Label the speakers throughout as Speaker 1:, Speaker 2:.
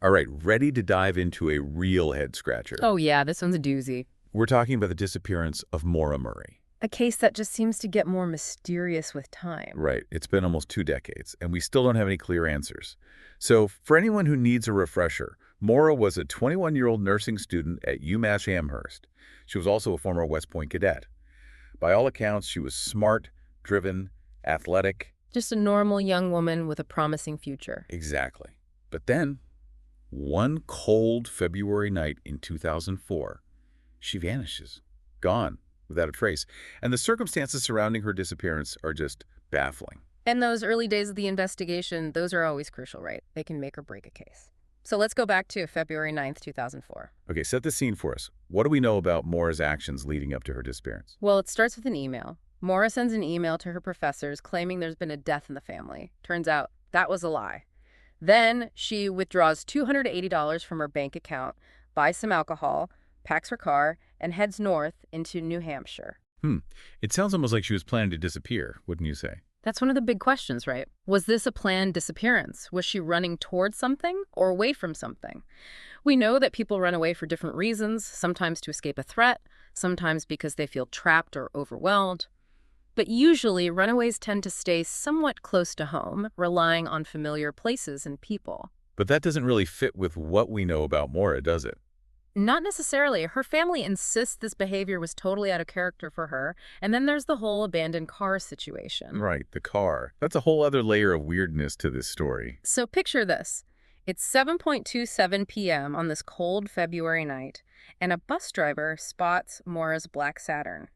Speaker 1: All right, ready to dive into a real head-scratcher.
Speaker 2: Oh yeah, this one's a doozy.
Speaker 1: We're talking about the disappearance of Maura Murray.
Speaker 2: A case that just seems to get more mysterious with time.
Speaker 1: Right, it's been almost 2 decades, and we still don't have any clear answers. So for anyone who needs a refresher, Maura was a 21-year-old nursing student at UMass Amherst. She was also a former West Point cadet. By all accounts, she was smart, driven, athletic.
Speaker 2: Just a normal young woman with a promising future.
Speaker 1: Exactly. But then, one cold February night in 2004, she vanishes, gone, without a trace. And the circumstances surrounding her disappearance are just baffling.
Speaker 2: And those early days of the investigation, those are always crucial, right? They can make or break a case. So let's go back to February 9th, 2004.
Speaker 1: Okay, set the scene for us. What do we know about Maura's actions leading up to her disappearance?
Speaker 2: Well, it starts with an email. Maura sends an email to her professors claiming there's been a death in the family. Turns out that was a lie. Then she withdraws $280 from her bank account, buys some alcohol, packs her car, and heads north into New Hampshire.
Speaker 1: It sounds almost like she was planning to disappear, wouldn't you say?
Speaker 2: That's one of the big questions, right? Was this a planned disappearance? Was she running towards something or away from something? We know that people run away for different reasons, sometimes to escape a threat, sometimes because they feel trapped or overwhelmed. But usually, runaways tend to stay somewhat close to home, relying on familiar places and people.
Speaker 1: But that doesn't really fit with what we know about Maura, does it?
Speaker 2: Not necessarily. Her family insists this behavior was totally out of character for her, and then there's the whole abandoned car situation.
Speaker 1: Right, the car. That's a whole other layer of weirdness to this story.
Speaker 2: So picture this. It's 7:27 p.m. on this cold February night, and a bus driver spots Maura's black Saturn.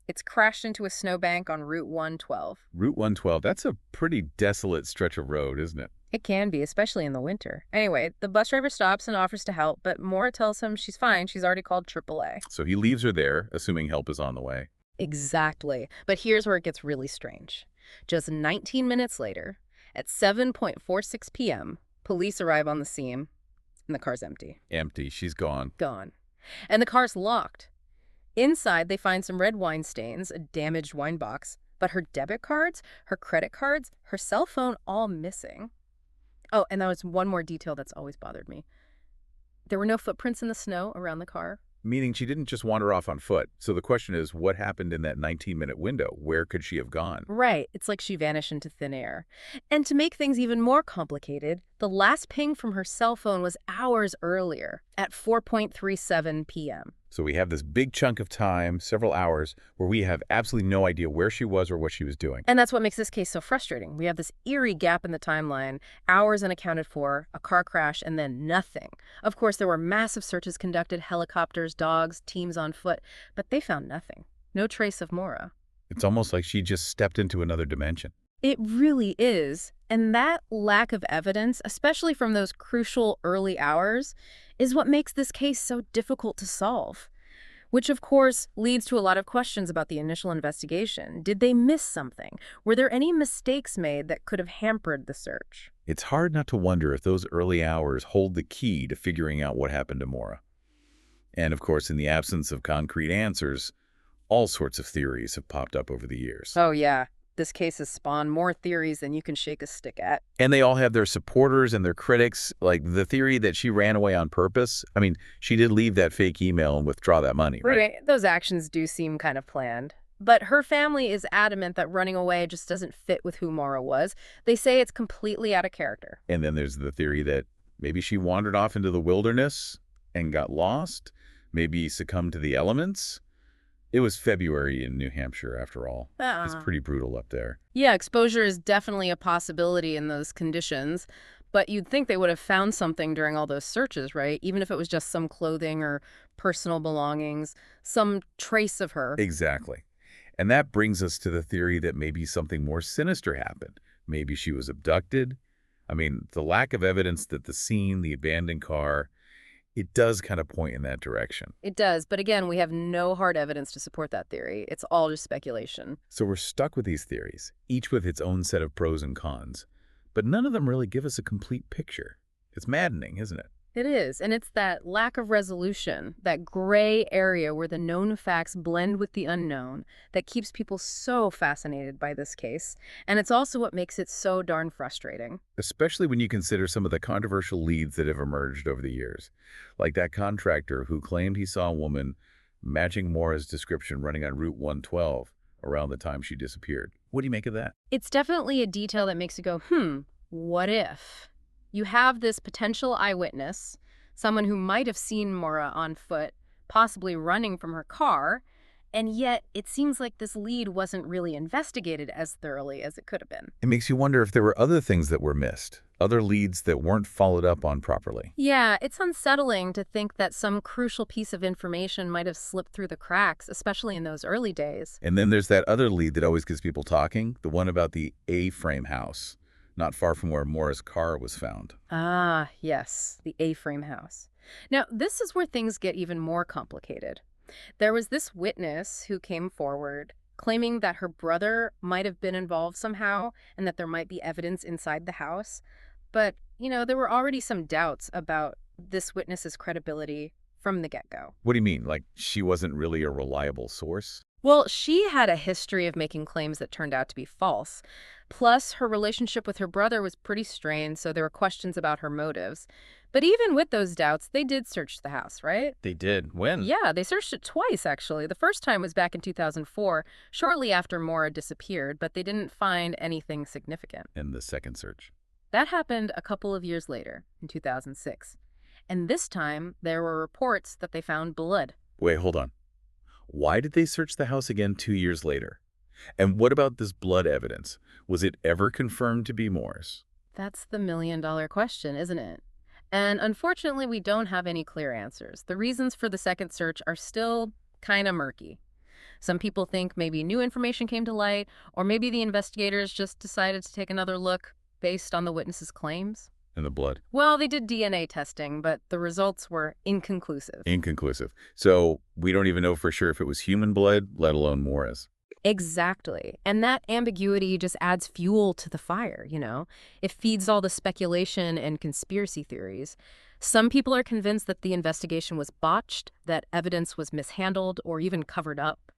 Speaker 2: It's crashed into a snowbank on Route 112.
Speaker 1: Route 112, that's a pretty desolate stretch of road, isn't it?
Speaker 2: It can be, especially in the winter. Anyway, the bus driver stops and offers to help, but Maura tells him she's fine. She's already called AAA.
Speaker 1: So he leaves her there, assuming help is on the way.
Speaker 2: Exactly. But here's where it gets really strange. Just 19 minutes later, at 7:46 p.m., police arrive on the scene, and the car's empty.
Speaker 1: Empty. She's gone.
Speaker 2: Gone. And the car's locked. Inside, they find some red wine stains, a damaged wine box, but her debit cards, her credit cards, her cell phone, all missing. Oh, and there was one more detail that's always bothered me. There were no footprints in the snow around the car.
Speaker 1: Meaning she didn't just wander off on foot. So the question is, what happened in that 19-minute window? Where could she have gone?
Speaker 2: Right. It's like she vanished into thin air. And to make things even more complicated, the last ping from her cell phone was hours earlier, at 4:37 p.m.
Speaker 1: So we have this big chunk of time, several hours, where we have absolutely no idea where she was or what she was doing.
Speaker 2: And that's what makes this case so frustrating. We have this eerie gap in the timeline, hours unaccounted for, a car crash, and then nothing. Of course, there were massive searches conducted, helicopters, dogs, teams on foot, but they found nothing. No trace of Maura.
Speaker 1: It's almost like she just stepped into another dimension.
Speaker 2: It really is. And that lack of evidence, especially from those crucial early hours, is what makes this case so difficult to solve. Which, of course, leads to a lot of questions about the initial investigation. Did they miss something? Were there any mistakes made that could have hampered the search?
Speaker 1: It's hard not to wonder if those early hours hold the key to figuring out what happened to Maura. And, of course, in the absence of concrete answers, all sorts of theories have popped up over the years.
Speaker 2: Oh, yeah. This case has spawned more theories than you can shake a stick at.
Speaker 1: And they all have their supporters and their critics, like the theory that she ran away on purpose. I mean, she did leave that fake email and withdraw that money, right?
Speaker 2: Right. Those actions do seem kind of planned. But her family is adamant that running away just doesn't fit with who Maura was. They say it's completely out of character.
Speaker 1: And then there's the theory that maybe she wandered off into the wilderness and got lost, maybe succumbed to the elements. It was February in New Hampshire, after all. It's pretty brutal up there.
Speaker 2: Yeah, exposure is definitely a possibility in those conditions. But you'd think they would have found something during all those searches, right? Even if it was just some clothing or personal belongings, some trace of her.
Speaker 1: Exactly. And that brings us to the theory that maybe something more sinister happened. Maybe she was abducted. I mean, the lack of evidence that the scene, the abandoned car, it does kind of point in that direction.
Speaker 2: It does, but again, we have no hard evidence to support that theory. It's all just speculation.
Speaker 1: So we're stuck with these theories, each with its own set of pros and cons. But none of them really give us a complete picture. It's maddening, isn't it?
Speaker 2: It is, and it's that lack of resolution, that gray area where the known facts blend with the unknown, that keeps people so fascinated by this case. And it's also what makes it so darn frustrating.
Speaker 1: Especially when you consider some of the controversial leads that have emerged over the years, like that contractor who claimed he saw a woman matching Maura's description running on Route 112 around the time she disappeared. What do you make of that?
Speaker 2: It's definitely a detail that makes you go, what if? You have this potential eyewitness, someone who might have seen Maura on foot, possibly running from her car, and yet it seems like this lead wasn't really investigated as thoroughly as it could have been.
Speaker 1: It makes you wonder if there were other things that were missed, other leads that weren't followed up on properly.
Speaker 2: Yeah, it's unsettling to think that some crucial piece of information might have slipped through the cracks, especially in those early days.
Speaker 1: And then there's that other lead that always gets people talking, the one about the A-frame house, not far from where Maura's car was found.
Speaker 2: Ah, yes, the A-frame house. Now, this is where things get even more complicated. There was this witness who came forward claiming that her brother might have been involved somehow and that there might be evidence inside the house. But, there were already some doubts about this witness's credibility from the get-go.
Speaker 1: What do you mean? Like she wasn't really a reliable source?
Speaker 2: Well, she had a history of making claims that turned out to be false. Plus, her relationship with her brother was pretty strained, so there were questions about her motives. But even with those doubts, they did search the house, right?
Speaker 1: They did. When?
Speaker 2: Yeah, they searched it twice, actually. The first time was back in 2004, shortly after Maura disappeared, but they didn't find anything significant.
Speaker 1: And the second search?
Speaker 2: That happened a couple of years later, in 2006. And this time, there were reports that they found blood.
Speaker 1: Wait, hold on. Why did they search the house again 2 years later? And what about this blood evidence? Was it ever confirmed to be Maura's?
Speaker 2: That's the million-dollar question, isn't it? And unfortunately, we don't have any clear answers. The reasons for the second search are still kind of murky. Some people think maybe new information came to light, or maybe the investigators just decided to take another look based on the witness's claims.
Speaker 1: And the blood?
Speaker 2: Well, they did DNA testing, but the results were inconclusive.
Speaker 1: Inconclusive. So we don't even know for sure if it was human blood, let alone Maura's.
Speaker 2: Exactly. And that ambiguity just adds fuel to the fire, It feeds all the speculation and conspiracy theories. Some people are convinced that the investigation was botched, that evidence was mishandled or even covered up,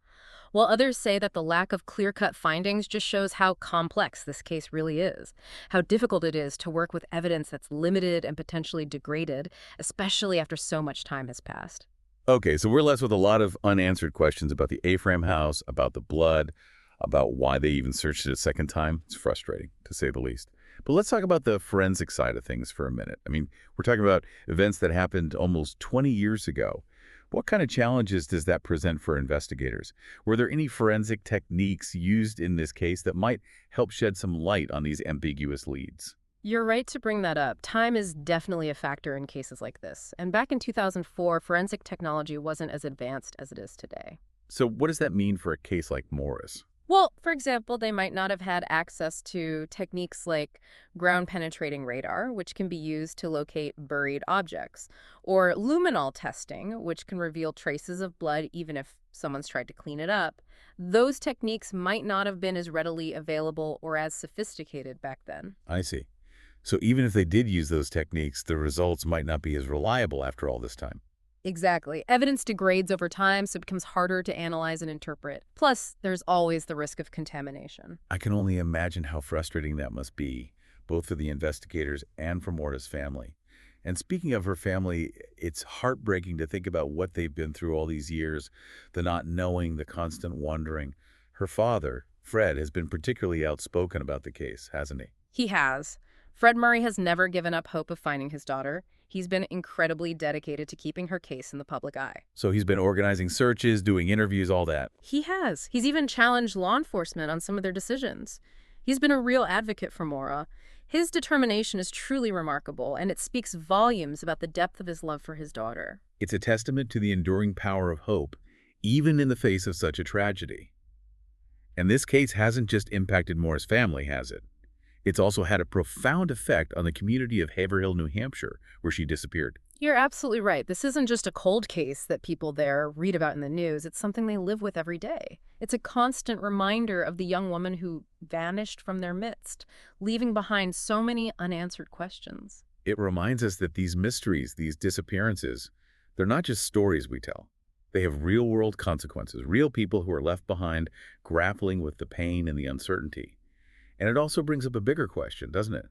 Speaker 2: while others say that the lack of clear-cut findings just shows how complex this case really is, how difficult it is to work with evidence that's limited and potentially degraded, especially after so much time has passed.
Speaker 1: Okay, so we're left with a lot of unanswered questions about the A-frame house, about the blood, about why they even searched it a second time. It's frustrating, to say the least. But let's talk about the forensic side of things for a minute. I mean, we're talking about events that happened almost 20 years ago. What kind of challenges does that present for investigators? Were there any forensic techniques used in this case that might help shed some light on these ambiguous leads?
Speaker 2: You're right to bring that up. Time is definitely a factor in cases like this. And back in 2004, forensic technology wasn't as advanced as it is today.
Speaker 1: So what does that mean for a case like Maura's?
Speaker 2: Well, for example, they might not have had access to techniques like ground-penetrating radar, which can be used to locate buried objects, or luminol testing, which can reveal traces of blood even if someone's tried to clean it up. Those techniques might not have been as readily available or as sophisticated back then.
Speaker 1: I see. So even if they did use those techniques, the results might not be as reliable after all this time.
Speaker 2: Exactly. Evidence degrades over time, so it becomes harder to analyze and interpret. Plus, there's always the risk of contamination.
Speaker 1: I can only imagine how frustrating that must be, both for the investigators and for Maura's family. And speaking of her family, it's heartbreaking to think about what they've been through all these years, the not knowing, the constant wondering. Her father, Fred, has been particularly outspoken about the case, hasn't he?
Speaker 2: He has. Fred Murray has never given up hope of finding his daughter. He's been incredibly dedicated to keeping her case in the public eye.
Speaker 1: So he's been organizing searches, doing interviews, all that.
Speaker 2: He has. He's even challenged law enforcement on some of their decisions. He's been a real advocate for Maura. His determination is truly remarkable, and it speaks volumes about the depth of his love for his daughter.
Speaker 1: It's a testament to the enduring power of hope, even in the face of such a tragedy. And this case hasn't just impacted Maura's family, has it? It's also had a profound effect on the community of Haverhill, New Hampshire, where she disappeared.
Speaker 2: You're absolutely right. This isn't just a cold case that people there read about in the news. It's something they live with every day. It's a constant reminder of the young woman who vanished from their midst, leaving behind so many unanswered questions.
Speaker 1: It reminds us that these mysteries, these disappearances, they're not just stories we tell. They have real-world consequences, real people who are left behind grappling with the pain and the uncertainty. And it also brings up a bigger question, doesn't it?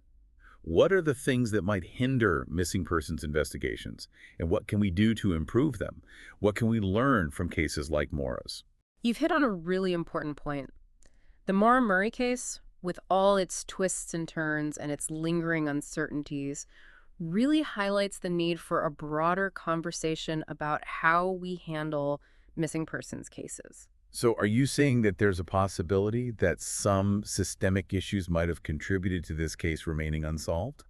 Speaker 1: What are the things that might hinder missing persons investigations? And what can we do to improve them? What can we learn from cases like Maura's?
Speaker 2: You've hit on a really important point. The Maura Murray case, with all its twists and turns and its lingering uncertainties, really highlights the need for a broader conversation about how we handle missing persons cases.
Speaker 1: So are you saying that there's a possibility that some systemic issues might have contributed to this case remaining unsolved?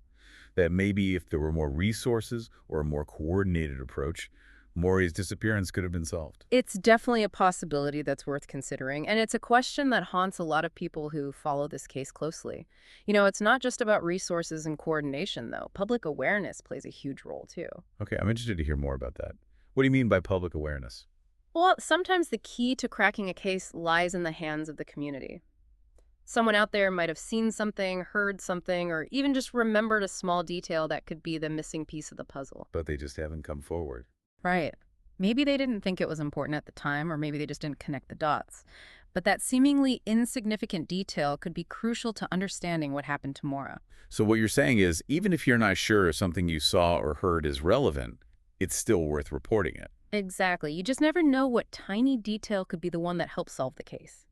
Speaker 1: That maybe if there were more resources or a more coordinated approach, Maury's disappearance could have been solved?
Speaker 2: It's definitely a possibility that's worth considering, and it's a question that haunts a lot of people who follow this case closely. It's not just about resources and coordination, though. Public awareness plays a huge role, too.
Speaker 1: Okay, I'm interested to hear more about that. What do you mean by public awareness?
Speaker 2: Well, sometimes the key to cracking a case lies in the hands of the community. Someone out there might have seen something, heard something, or even just remembered a small detail that could be the missing piece of the puzzle.
Speaker 1: But they just haven't come forward.
Speaker 2: Right. Maybe they didn't think it was important at the time, or maybe they just didn't connect the dots. But that seemingly insignificant detail could be crucial to understanding what happened to Maura.
Speaker 1: So what you're saying is, even if you're not sure if something you saw or heard is relevant, it's still worth reporting it.
Speaker 2: Exactly. You just never know what tiny detail could be the one that helps solve the case.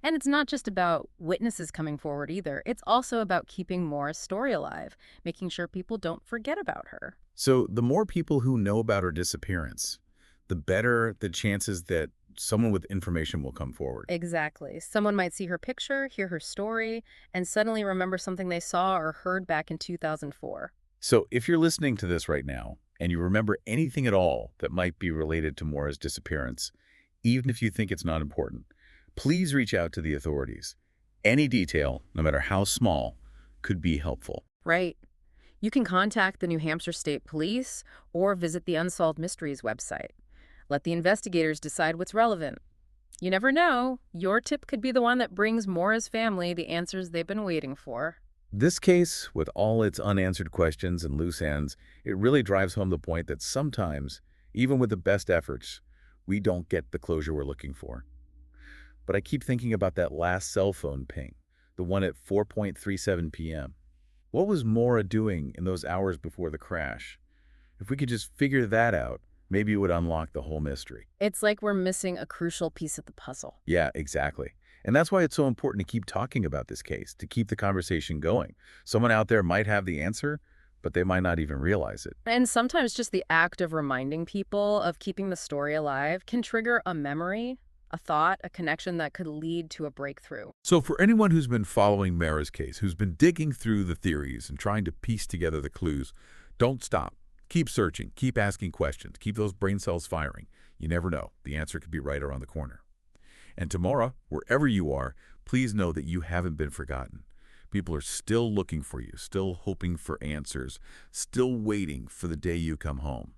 Speaker 2: And it's not just about witnesses coming forward either. It's also about keeping Maura's story alive, making sure people don't forget about her.
Speaker 1: So the more people who know about her disappearance, the better the chances that someone with information will come forward.
Speaker 2: Exactly. Someone might see her picture, hear her story, and suddenly remember something they saw or heard back in 2004.
Speaker 1: So if you're listening to this right now and you remember anything at all that might be related to Maura's disappearance, even if you think it's not important, please reach out to the authorities. Any detail, no matter how small, could be helpful.
Speaker 2: Right. You can contact the New Hampshire State Police or visit the Unsolved Mysteries website. Let the investigators decide what's relevant. You never know. Your tip could be the one that brings Maura's family the answers they've been waiting for.
Speaker 1: This case, with all its unanswered questions and loose ends, it really drives home the point that sometimes, even with the best efforts, we don't get the closure we're looking for. But I keep thinking about that last cell phone ping, the one at 4:37 p.m. What was Maura doing in those hours before the crash? If we could just figure that out, maybe it would unlock the whole mystery.
Speaker 2: It's like we're missing a crucial piece of the puzzle.
Speaker 1: Yeah, exactly. And that's why it's so important to keep talking about this case, to keep the conversation going. Someone out there might have the answer, but they might not even realize it.
Speaker 2: And sometimes just the act of reminding people of keeping the story alive can trigger a memory, a thought, a connection that could lead to a breakthrough.
Speaker 1: So for anyone who's been following Maura's case, who's been digging through the theories and trying to piece together the clues, don't stop. Keep searching, keep asking questions, keep those brain cells firing. You never know. The answer could be right around the corner. And tomorrow, wherever you are, please know that you haven't been forgotten. People are still looking for you, still hoping for answers, still waiting for the day you come home.